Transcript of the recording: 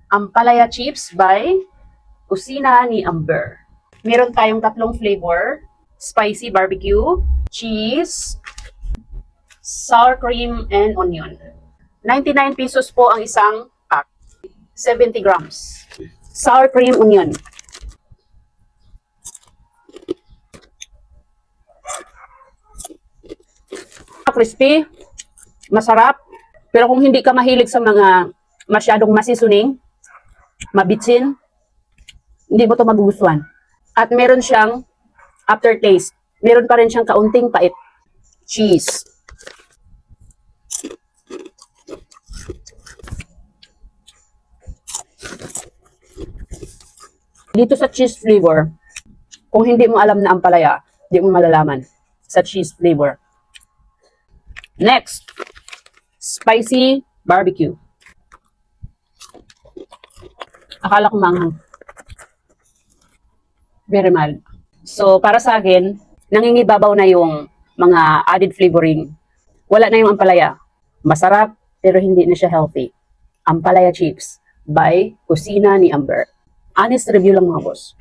Ampalaya Chips by Kusina ni Amber. Meron tayong tatlong flavor. Spicy barbecue, cheese, sour cream, and onion. 99 pesos po ang isang pack. 70 grams. Sour cream, onion. Crispy, masarap. Pero kung hindi ka mahilig sa mga masyadong masisuning, mabitsin, hindi mo ito magugustuhan. At meron siyang aftertaste. Meron pa rin siyang kaunting pait. Cheese. Dito sa cheese flavor, kung hindi mo alam na ampalaya, hindi mo malalaman sa cheese flavor. Next, spicy barbecue. Akala ko manghang. Very mild. So, para sa akin, nangingibabaw na yung mga added flavoring. Wala na yung ampalaya. Masarap, pero hindi na siya healthy. Ampalaya Chips by Kusina ni Amber. Honest review lang mga boss.